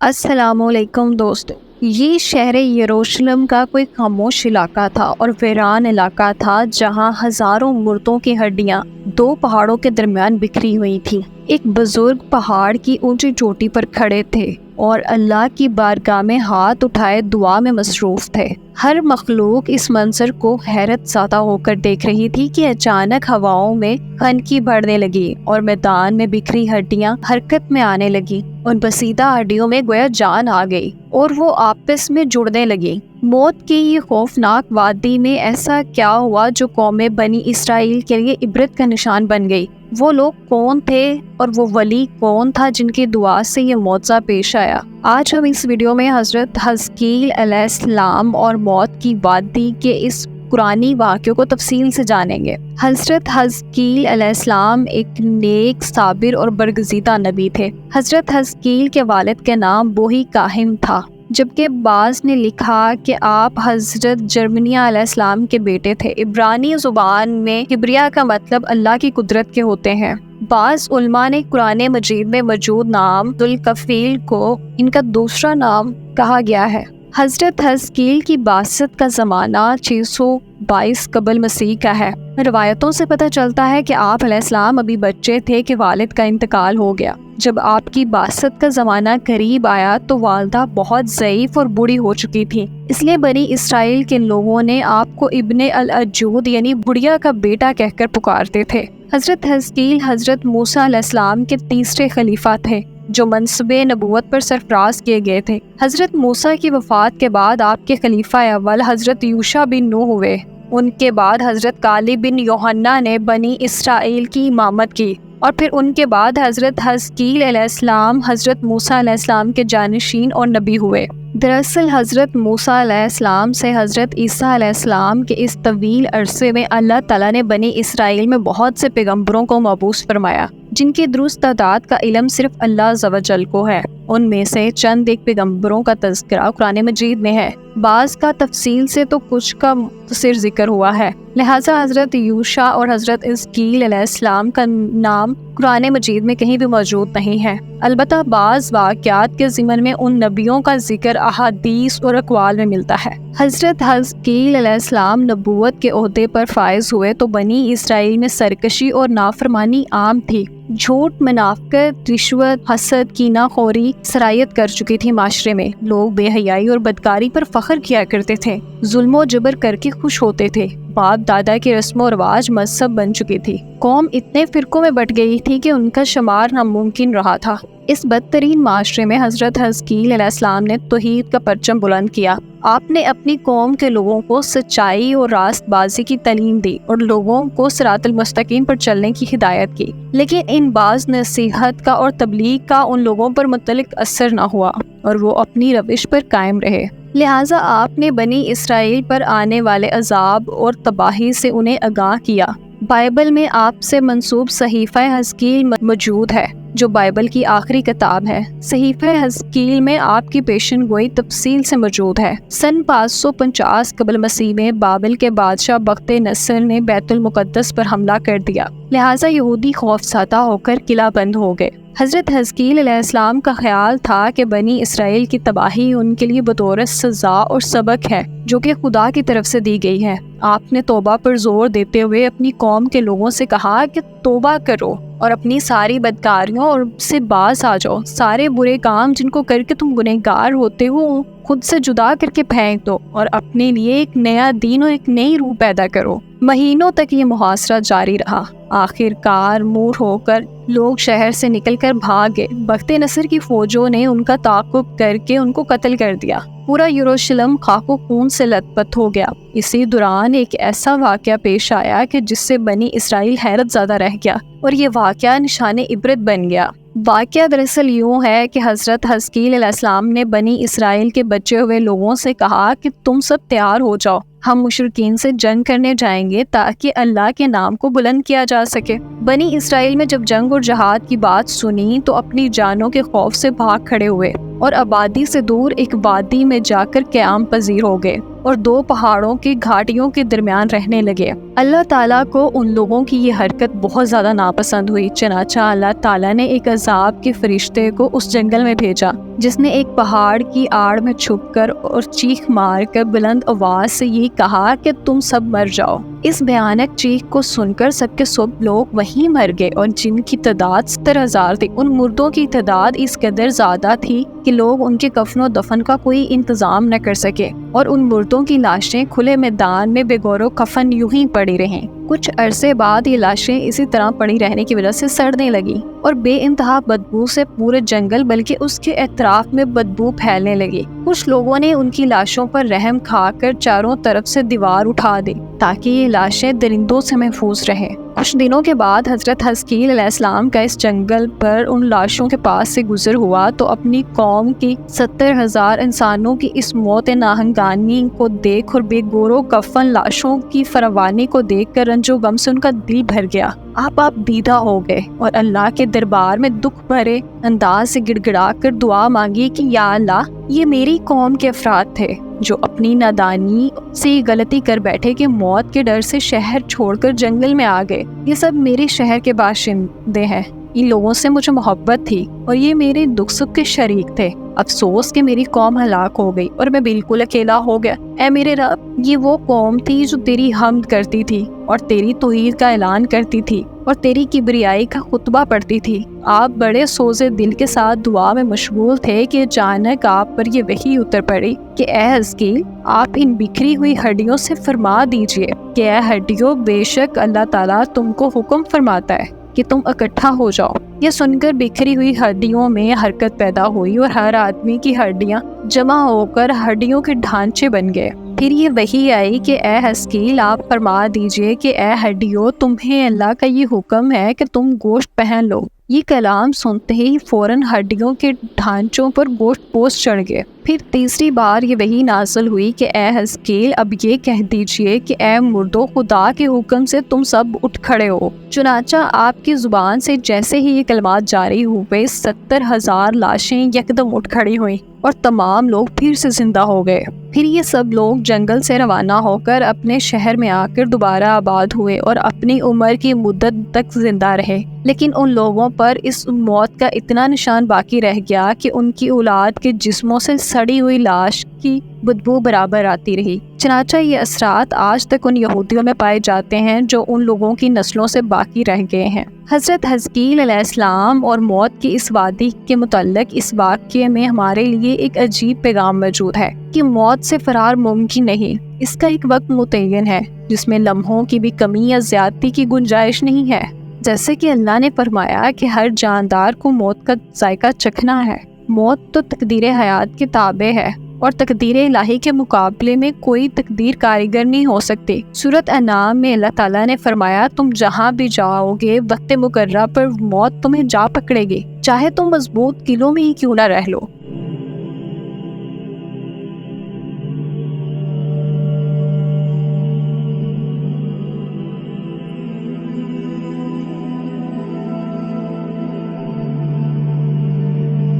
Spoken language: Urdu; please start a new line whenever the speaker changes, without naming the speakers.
السلام علیکم دوست، یہ شہر یروشلم کا کوئی خاموش علاقہ تھا اور ویران علاقہ تھا جہاں ہزاروں مردوں کی ہڈیاں دو پہاڑوں کے درمیان بکھری ہوئی تھیں۔ ایک بزرگ پہاڑ کی اونچی چوٹی پر کھڑے تھے اور اللہ کی بارگاہ میں ہاتھ اٹھائے دعا میں مصروف تھے۔ ہر مخلوق اس منظر کو حیرت زدہ ہو کر دیکھ رہی تھی کہ اچانک ہواؤں میں خنکی بڑھنے لگی اور میدان میں بکھری ہڈیاں حرکت میں آنے لگی۔ ان بسیدہ ہڈیوں میں گویا جان آ گئی اور وہ آپس میں جڑنے لگی۔ موت کی یہ خوفناک وادی میں ایسا کیا ہوا جو قوم بنی اسرائیل کے لیے عبرت کا نشان بن گئی؟ وہ لوگ کون تھے اور وہ ولی کون تھا جن کی دعا سے یہ معجزہ پیش آیا؟ آج ہم اس ویڈیو میں حضرت حزقیل علیہ السلام اور موت کی وادی کے اس قرآنی واقعے کو تفصیل سے جانیں گے۔ حضرت حزقیل علیہ السلام ایک نیک، صابر اور برگزیدہ نبی تھے۔ حضرت حزقیل کے والد کا نام بوہی کاہن تھا، جبکہ بعض نے لکھا کہ آپ حضرت جرمنیہ علیہ السلام کے بیٹے تھے۔ عبرانی زبان میں کبریا کا مطلب اللہ کی قدرت کے ہوتے ہیں۔ بعض علماء نے قرآن مجید میں موجود نام ذوالکفیل کو ان کا دوسرا نام کہا گیا ہے۔ حضرت حزقیل کی بعثت کا زمانہ 622 قبل مسیح کا ہے۔ روایتوں سے پتہ چلتا ہے کہ آپ علیہ السلام ابھی بچے تھے کہ والد کا انتقال ہو گیا۔ جب آپ کی بعثت کا زمانہ قریب آیا تو والدہ بہت ضعیف اور بوڑھی ہو چکی تھی، اس لیے بنی اسرائیل کے لوگوں نے آپ کو ابن العجوز یعنی بڑھیا کا بیٹا کہہ کر پکارتے تھے۔ حضرت حزقیل حضرت موسیٰ علیہ السلام کے تیسرے خلیفہ تھے جو منصب نبوت پر سرفراز کیے گئے تھے۔ حضرت موسیٰ کی وفات کے بعد آپ کے خلیفہ اول حضرت یوشع بن نون ہوئے۔ ان کے بعد حضرت کالب بن یوحنا نے بنی اسرائیل کی امامت کی، اور پھر ان کے بعد حضرت حزقیل علیہ السلام حضرت موسیٰ علیہ السلام کے جانشین اور نبی ہوئے۔ دراصل حضرت موسیٰ علیہ السلام سے حضرت عیسیٰ علیہ السلام کے اس طویل عرصے میں اللہ تعالیٰ نے بنی اسرائیل میں بہت سے پیغمبروں کو مبعوث فرمایا، جن کی درست تعداد کا علم صرف اللہ عز و جل کو ہے۔ ان میں سے چند ایک پیغمبروں کا تذکرہ قرآن مجید میں ہے، بعض کا تفصیل سے تو کچھ کا مختصر ذکر ہوا ہے، لہٰذا حضرت یوشع اور حضرت حزقیل علیہ السلام کا نام قرآن مجید میں کہیں بھی موجود نہیں ہے۔ البتہ بعض واقعات کے ضمن میں ان نبیوں کا ذکر احادیث اور اقوال میں ملتا ہے۔ حضرت حزقیل علیہ السلام نبوت کے عہدے پر فائز ہوئے تو بنی اسرائیل میں سرکشی اور نافرمانی عام تھی۔ جھوٹ، منافقت، رشوت، حسد، کینہ خوری سرایت کر چکی تھی معاشرے میں۔ لوگ بے حیائی اور بدکاری پر فخر کیا کرتے تھے، ظلم و جبر کر کے خوش ہوتے تھے۔ باپ دادا کی رسم و رواج مذہب بن چکی تھی۔ قوم اتنے فرقوں میں بٹ گئی تھی کہ ان کا شمار ناممکن رہا تھا۔ اس بدترین معاشرے میں حضرت حزقیل علیہ السلام نے توحید کا پرچم بلند کیا۔ آپ نے اپنی قوم کے لوگوں کو سچائی اور راست بازی کی تعلیم دی اور لوگوں کو صراط المستقیم پر چلنے کی ہدایت کی، لیکن ان بعض نصیحت کا اور تبلیغ کا ان لوگوں پر متعلق اثر نہ ہوا اور وہ اپنی روش پر قائم رہے۔ لہٰذا آپ نے بنی اسرائیل پر آنے والے عذاب اور تباہی سے انہیں آگاہ کیا۔ بائبل میں آپ سے منسوب صحیفہ حزقیل موجود ہے، جو بائبل کی آخری کتاب ہے۔ صحیفہ حزقیل میں آپ کی پیشن گوئی تفصیل سے موجود ہے۔ سن 550 قبل مسیح میں بابل کے بادشاہ بخت نصر نے بیت المقدس پر حملہ کر دیا، لہٰذا یہودی خوف زدہ ہو کر قلعہ بند ہو گئے۔ حضرت حزقیل علیہ السلام کا خیال تھا کہ بنی اسرائیل کی تباہی ان کے لیے بطور سزا اور سبق ہے جو کہ خدا کی طرف سے دی گئی ہے۔ آپ نے توبہ پر زور دیتے ہوئے اپنی قوم کے لوگوں سے کہا کہ توبہ کرو اور اپنی ساری بدکاریوں اور سے باز آ جاؤ۔ سارے برے کام جن کو کر کے تم گنہگار ہوتے ہو خود سے جدا کر کے پھینک دو اور اپنے لیے ایک نیا دین اور ایک نئی روح پیدا کرو۔ مہینوں تک یہ محاصرہ جاری رہا۔ آخر کار مور ہو کر لوگ شہر سے نکل کر بھاگ گئے۔ بخت نصر کی فوجوں نے ان کا تعاقب کر کے ان کو قتل کر دیا۔ پورا یروشلم خاک و خون سے لت پت ہو گیا۔ اسی دوران ایک ایسا واقعہ پیش آیا کہ جس سے بنی اسرائیل حیرت زدہ رہ گیا اور یہ واقعہ نشان عبرت بن گیا۔ واقعہ دراصل یوں ہے کہ حضرت حزقیل علیہ السلام نے بنی اسرائیل کے بچے ہوئے لوگوں سے کہا کہ تم سب تیار ہو جاؤ ہم مشرکین سے جنگ کرنے جائیں گے تاکہ اللہ کے نام کو بلند کیا جا سکے۔ بنی اسرائیل میں جب جنگ اور جہاد کی بات سنی تو اپنی جانوں کے خوف سے بھاگ کھڑے ہوئے اور آبادی سے دور ایک وادی میں جا کر قیام پذیر ہو گئے اور دو پہاڑوں کی گھاٹیوں کے درمیان رہنے لگے۔ اللہ تعالیٰ کو ان لوگوں کی یہ حرکت بہت زیادہ ناپسند ہوئی، چنانچہ اللہ تعالیٰ نے ایک عذاب کے فرشتے کو اس جنگل میں بھیجا جس نے ایک پہاڑ کی آڑ میں چھپ کر اور چیخ مار کر بلند آواز سے یہ کہا کہ تم سب مر جاؤ۔ اس بھیانک چیخ کو سن کر سب کے سب لوگ وہیں مر گئے اور جن کی تعداد 70,000 تھی۔ ان مردوں کی تعداد اس قدر زیادہ تھی کہ لوگ ان کے کفن و دفن کا کوئی انتظام نہ کر سکے اور ان مردوں کی لاشیں کھلے میدان میں بے گور و کفن یوں ہی پڑی رہیں۔ کچھ عرصے بعد یہ لاشیں اسی طرح پڑی رہنے کی وجہ سے سڑنے لگی اور بے انتہا بدبو سے پورے جنگل بلکہ اس کے اطراف میں بدبو پھیلنے لگی۔ کچھ لوگوں نے ان کی لاشوں پر رحم کھا کر چاروں طرف سے دیوار اٹھا دی تاکہ یہ لاشیں درندوں سے محفوظ رہیں۔ کچھ دنوں کے بعد حضرت حزقیل علیہ السلام کا اس جنگل پر ان لاشوں کے پاس سے گزر ہوا تو اپنی قوم کی 70,000 انسانوں کی اس موت ناہنگانی کو دیکھ اور بے گور و کفن لاشوں کی فراوانی کو دیکھ کر رنج و غم سے ان کا دل بھر گیا۔ آپ دیدہ ہو گئے اور اللہ کے دربار میں دکھ بھرے انداز سے گڑ گڑا کر دعا مانگی کہ یا اللہ، یہ میری قوم کے افراد تھے جو اپنی نادانی سے یہ غلطی کر بیٹھے کہ موت کے ڈر سے شہر چھوڑ کر جنگل میں آ گئے۔ یہ سب میرے شہر کے باشندے ہیں، ان لوگوں سے مجھے محبت تھی اور یہ میرے دکھ سکھ کے شریک تھے۔ افسوس کہ میری قوم ہلاک ہو گئی اور میں بالکل اکیلا ہو گیا۔ اے میرے رب، یہ وہ قوم تھی جو تیری حمد کرتی تھی اور تیری توحید کا اعلان کرتی تھی اور تیری کبریائی کا خطبہ پڑھتی تھی۔ آپ بڑے سوزے دل کے ساتھ دعا میں مشغول تھے کہ اچانک آپ پر یہ وحی اتر پڑی کہ اے حزقیل، آپ ان بکھری ہوئی ہڈیوں سے فرما دیجئے کہ اے ہڈیوں، بے شک اللہ تعالیٰ تم کو حکم فرماتا ہے کہ تم اکٹھا ہو جاؤ۔ یہ سن کر بکھری ہوئی ہڈیوں میں حرکت پیدا ہوئی اور ہر آدمی کی ہڈیاں جمع ہو کر ہڈیوں کے ڈھانچے بن گئے۔ پھر یہ وحی آئی کہ اے حزقیل، آپ فرما دیجئے کہ اے ہڈیوں، تمہیں اللہ کا یہ حکم ہے کہ تم گوشت پہن لو۔ یہ کلام سنتے ہی فوراً ہڈیوں کے ڈھانچوں پر گوشت پوش چڑھ گئے۔ پھر تیسری بار یہ وحی نازل ہوئی کہ اے حزقیل، اب یہ کہہ دیجئے کہ اے مردو، خدا کے حکم سے تم سب اٹھ کھڑے ہو۔ چنانچہ آپ کی زبان سے جیسے ہی یہ کلمات جاری ہوئے، 70,000 لاشیں یکدم اٹھ کھڑی ہوئیں اور تمام لوگ پھر سے زندہ ہو گئے۔ پھر یہ سب لوگ جنگل سے روانہ ہو کر اپنے شہر میں آ کر دوبارہ آباد ہوئے اور اپنی عمر کی مدت تک زندہ رہے۔ لیکن ان لوگوں پر اس موت کا اتنا نشان باقی رہ گیا کہ ان کی اولاد کے جسموں سے سڑی ہوئی لاش کی بدبو برابر آتی رہی۔ چنانچہ یہ اثرات آج تک ان یہودیوں میں پائے جاتے ہیں جو ان لوگوں کی نسلوں سے باقی رہ گئے ہیں۔ حضرت حزقیل علیہ السلام اور موت کی اس وادی کے متعلق اس واقعے میں ہمارے لیے ایک عجیب پیغام موجود ہے کہ موت سے فرار ممکن نہیں۔ اس کا ایک وقت متعین ہے جس میں لمحوں کی بھی کمی یا زیادتی کی گنجائش نہیں ہے۔ جیسے کہ اللہ نے فرمایا کہ ہر جاندار کو موت کا ذائقہ چکھنا ہے۔ موت تو تقدیر حیات کے تابع ہے اور تقدیر الہی کے مقابلے میں کوئی تقدیر کاریگر نہیں ہو سکتی۔ سورۃ انعام میں اللہ تعالیٰ نے فرمایا، تم جہاں بھی جاؤ گے وقت مقررہ پر موت تمہیں جا پکڑے گی، چاہے تم مضبوط قلعوں میں ہی کیوں نہ رہ لو۔